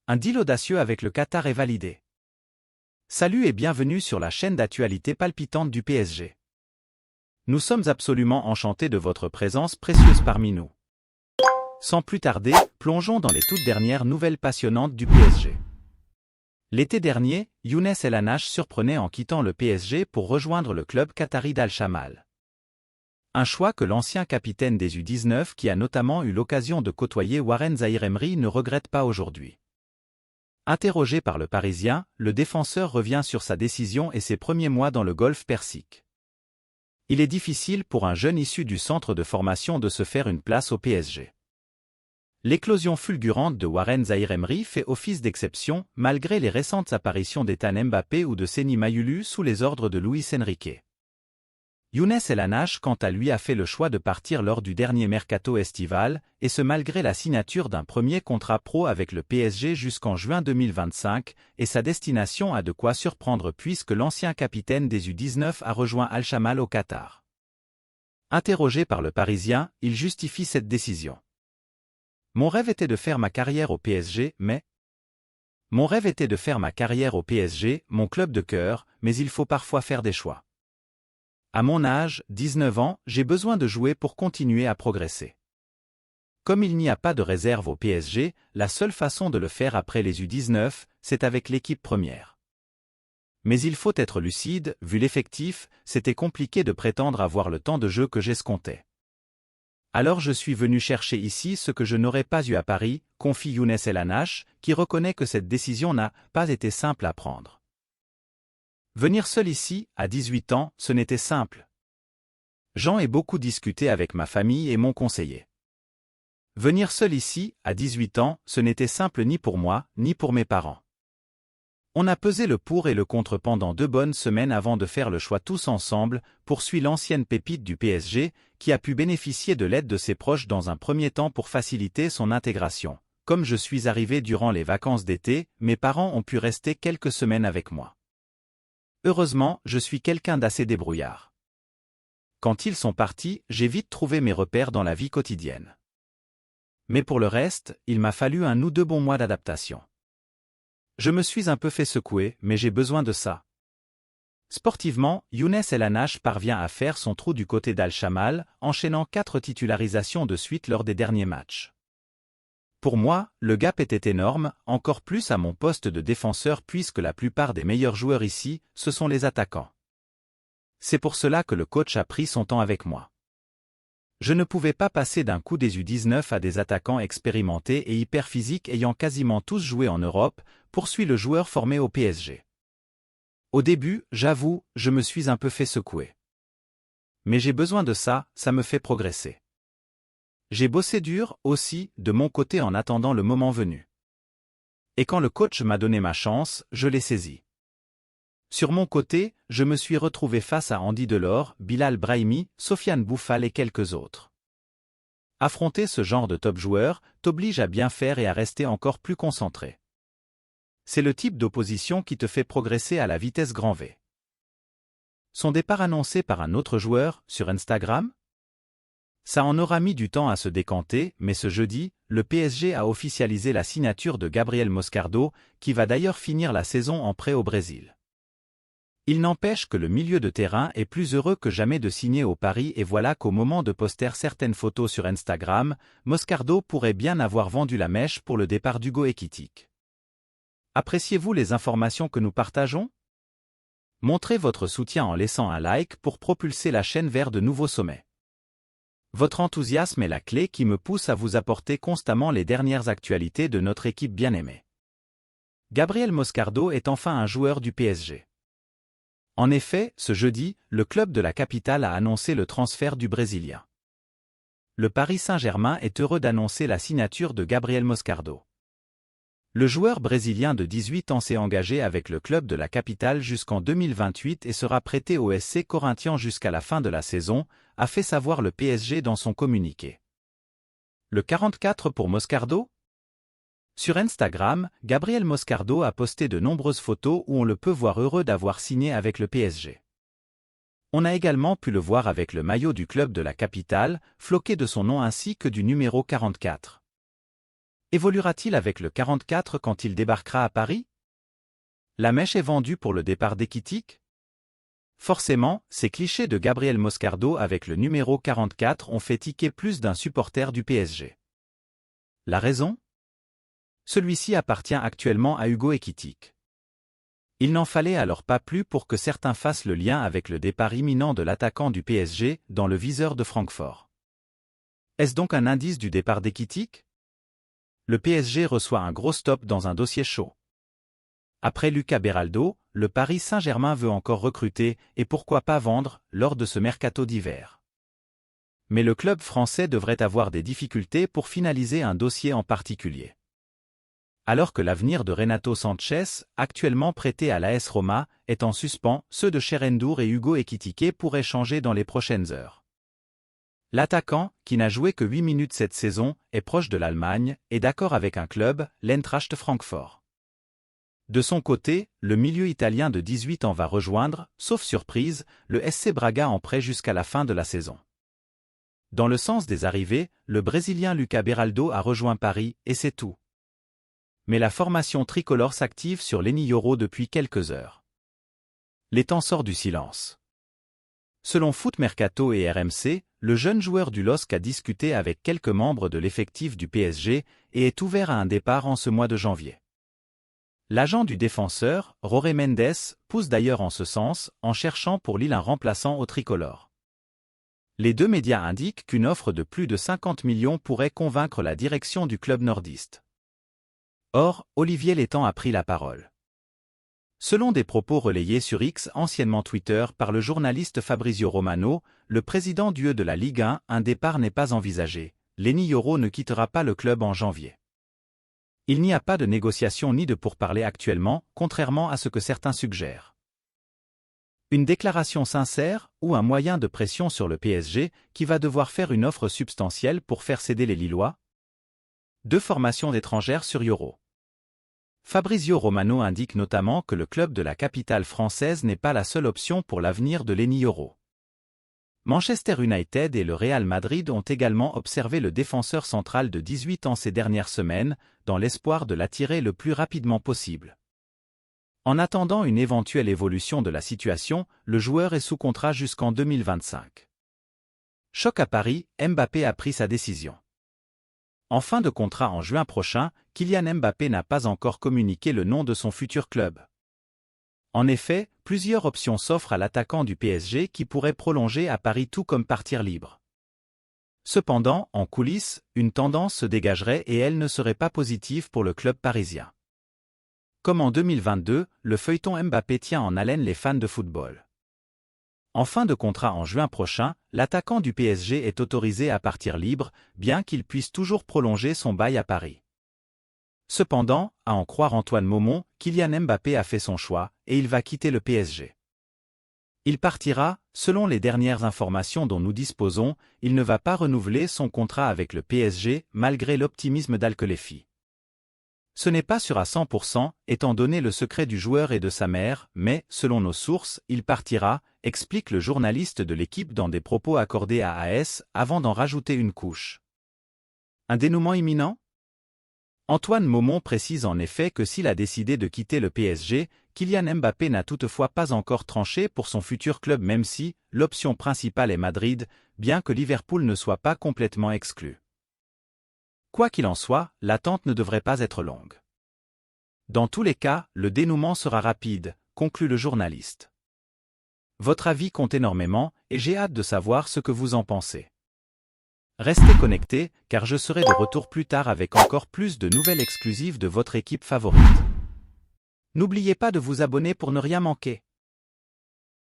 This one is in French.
Un deal audacieux avec le Qatar est validé. Salut et bienvenue sur la chaîne d'actualité palpitante du PSG. Nous sommes absolument enchantés de votre présence précieuse parmi nous. Sans plus tarder, plongeons dans les toutes dernières nouvelles passionnantes du PSG. L'été dernier, Younes El Hanach surprenait en quittant le PSG pour rejoindre le club qatari d'Al Shamal. Un choix que l'ancien capitaine des U19 qui a notamment eu l'occasion de côtoyer Warren Zaïre-Emery ne regrette pas aujourd'hui. Interrogé par le Parisien, le défenseur revient sur sa décision et ses premiers mois dans le golfe Persique. Il est difficile pour un jeune issu du centre de formation de se faire une place au PSG. L'éclosion fulgurante de Warren Zaïre-Emery fait office d'exception malgré les récentes apparitions d'Ethan Mbappé ou de Seny Mayulu sous les ordres de Luis Enrique. Younes El Hanach quant à lui a fait le choix de partir lors du dernier mercato estival, et ce malgré la signature d'un premier contrat pro avec le PSG jusqu'en juin 2025, et sa destination a de quoi surprendre puisque l'ancien capitaine des U19 a rejoint Al Shamal au Qatar. Interrogé par le Parisien, il justifie cette décision. Mon rêve était de faire ma carrière au PSG, mon club de cœur, mais il faut parfois faire des choix. À mon âge, 19 ans, j'ai besoin de jouer pour continuer à progresser. Comme il n'y a pas de réserve au PSG, la seule façon de le faire après les U19, c'est avec l'équipe première. Mais il faut être lucide, vu l'effectif, c'était compliqué de prétendre avoir le temps de jeu que j'escomptais. Alors je suis venu chercher ici ce que je n'aurais pas eu à Paris, confie Younes El Hanach, qui reconnaît que cette décision n'a pas été simple à prendre. Venir seul ici, à 18 ans, ce n'était simple. J'en ai beaucoup discuté avec ma famille et mon conseiller. Venir seul ici, à 18 ans, ce n'était simple ni pour moi, ni pour mes parents. On a pesé le pour et le contre pendant 2 bonnes semaines avant de faire le choix tous ensemble, poursuit l'ancienne pépite du PSG, qui a pu bénéficier de l'aide de ses proches dans un premier temps pour faciliter son intégration. Comme je suis arrivé durant les vacances d'été, mes parents ont pu rester quelques semaines avec moi. Heureusement, je suis quelqu'un d'assez débrouillard. Quand ils sont partis, j'ai vite trouvé mes repères dans la vie quotidienne. Mais pour le reste, il m'a fallu 1 ou 2 bons mois d'adaptation. Je me suis un peu fait secouer, mais j'ai besoin de ça. Sportivement, Younes El Hanach parvient à faire son trou du côté d'Al Shamal, enchaînant 4 titularisations de suite lors des derniers matchs. Pour moi, le gap était énorme, encore plus à mon poste de défenseur puisque la plupart des meilleurs joueurs ici, ce sont les attaquants. C'est pour cela que le coach a pris son temps avec moi. Je ne pouvais pas passer d'un coup des U19 à des attaquants expérimentés et hyper physiques ayant quasiment tous joué en Europe, poursuit le joueur formé au PSG. Au début, j'avoue, je me suis un peu fait secouer. Mais j'ai besoin de ça, ça me fait progresser. J'ai bossé dur, aussi, de mon côté en attendant le moment venu. Et quand le coach m'a donné ma chance, je l'ai saisie. Sur mon côté, je me suis retrouvé face à Andy Delors, Bilal Brahimi, Sofiane Bouffal et quelques autres. Affronter ce genre de top joueur t'oblige à bien faire et à rester encore plus concentré. C'est le type d'opposition qui te fait progresser à la vitesse grand V. Son départ annoncé par un autre joueur, sur Instagram ? Ça en aura mis du temps à se décanter, mais ce jeudi, le PSG a officialisé la signature de Gabriel Moscardo, qui va d'ailleurs finir la saison en prêt au Brésil. Il n'empêche que le milieu de terrain est plus heureux que jamais de signer au Paris et voilà qu'au moment de poster certaines photos sur Instagram, Moscardo pourrait bien avoir vendu la mèche pour le départ d'Hugo Ekitike. Appréciez-vous les informations que nous partageons ? Montrez votre soutien en laissant un like pour propulser la chaîne vers de nouveaux sommets. Votre enthousiasme est la clé qui me pousse à vous apporter constamment les dernières actualités de notre équipe bien-aimée. Gabriel Moscardo est enfin un joueur du PSG. En effet, ce jeudi, le club de la capitale a annoncé le transfert du Brésilien. Le Paris Saint-Germain est heureux d'annoncer la signature de Gabriel Moscardo. Le joueur brésilien de 18 ans s'est engagé avec le club de la capitale jusqu'en 2028 et sera prêté au SC Corinthians jusqu'à la fin de la saison, a fait savoir le PSG dans son communiqué. Le 44 pour Moscardo ? Sur Instagram, Gabriel Moscardo a posté de nombreuses photos où on le peut voir heureux d'avoir signé avec le PSG. On a également pu le voir avec le maillot du club de la capitale, floqué de son nom ainsi que du numéro 44. Évoluera-t-il avec le 44 quand il débarquera à Paris? La mèche est vendue pour le départ d'Ekitike? Forcément, ces clichés de Gabriel Moscardo avec le numéro 44 ont fait tiquer plus d'un supporter du PSG. La raison? Celui-ci appartient actuellement à Hugo Ekitike. Il n'en fallait alors pas plus pour que certains fassent le lien avec le départ imminent de l'attaquant du PSG dans le viseur de Francfort. Est-ce donc un indice du départ d'Ekitike? Le PSG reçoit un gros stop dans un dossier chaud. Après Lucas Beraldo, le Paris Saint-Germain veut encore recruter et pourquoi pas vendre lors de ce mercato d'hiver. Mais le club français devrait avoir des difficultés pour finaliser un dossier en particulier. Alors que l'avenir de Renato Sanchez, actuellement prêté à l'AS Roma, est en suspens, ceux de Cherendure et Hugo Ekitike pourraient changer dans les prochaines heures. L'attaquant, qui n'a joué que 8 minutes cette saison, est proche de l'Allemagne, et d'accord avec un club, l'Eintracht Francfort. De son côté, le milieu italien de 18 ans va rejoindre, sauf surprise, le SC Braga en prêt jusqu'à la fin de la saison. Dans le sens des arrivées, le Brésilien Lucas Beraldo a rejoint Paris, et c'est tout. Mais la formation tricolore s'active sur l'Eni Yoro depuis quelques heures. Les temps sortent du silence. Selon Foot Mercato et RMC, le jeune joueur du LOSC a discuté avec quelques membres de l'effectif du PSG et est ouvert à un départ en ce mois de janvier. L'agent du défenseur, Jorge Mendes, pousse d'ailleurs en ce sens, en cherchant pour Lille un remplaçant au tricolore. Les deux médias indiquent qu'une offre de plus de 50 millions pourrait convaincre la direction du club nordiste. Or, Olivier Létang a pris la parole. Selon des propos relayés sur X, anciennement Twitter, par le journaliste Fabrizio Romano, le président du de la Ligue 1, un départ n'est pas envisagé. l'Eni Yoro ne quittera pas le club en janvier. Il n'y a pas de négociation ni de pourparlers actuellement, contrairement à ce que certains suggèrent. Une déclaration sincère ou un moyen de pression sur le PSG qui va devoir faire une offre substantielle pour faire céder les Lillois? Deux formations d'étrangères sur Yoro. Fabrizio Romano indique notamment que le club de la capitale française n'est pas la seule option pour l'avenir de l'Eni Yoro. Manchester United et le Real Madrid ont également observé le défenseur central de 18 ans ces dernières semaines, dans l'espoir de l'attirer le plus rapidement possible. En attendant une éventuelle évolution de la situation, le joueur est sous contrat jusqu'en 2025. Choc à Paris, Mbappé a pris sa décision. En fin de contrat en juin prochain, Kylian Mbappé n'a pas encore communiqué le nom de son futur club. En effet, plusieurs options s'offrent à l'attaquant du PSG qui pourrait prolonger à Paris tout comme partir libre. Cependant, en coulisses, une tendance se dégagerait et elle ne serait pas positive pour le club parisien. Comme en 2022, le feuilleton Mbappé tient en haleine les fans de football. En fin de contrat en juin prochain, l'attaquant du PSG est autorisé à partir libre, bien qu'il puisse toujours prolonger son bail à Paris. Cependant, à en croire Antoine Maumont, Kylian Mbappé a fait son choix, et il va quitter le PSG. Il partira, selon les dernières informations dont nous disposons, il ne va pas renouveler son contrat avec le PSG, malgré l'optimisme d'Al-Khelaifi. Ce n'est pas sûr à 100%, étant donné le secret du joueur et de sa mère, mais, selon nos sources, il partira, explique le journaliste de l'équipe dans des propos accordés à AS, avant d'en rajouter une couche. Un dénouement imminent? Antoine Maumont précise en effet que s'il a décidé de quitter le PSG, Kylian Mbappé n'a toutefois pas encore tranché pour son futur club même si, l'option principale est Madrid, bien que Liverpool ne soit pas complètement exclu. Quoi qu'il en soit, l'attente ne devrait pas être longue. Dans tous les cas, le dénouement sera rapide, conclut le journaliste. Votre avis compte énormément, et j'ai hâte de savoir ce que vous en pensez. Restez connectés, car je serai de retour plus tard avec encore plus de nouvelles exclusives de votre équipe favorite. N'oubliez pas de vous abonner pour ne rien manquer.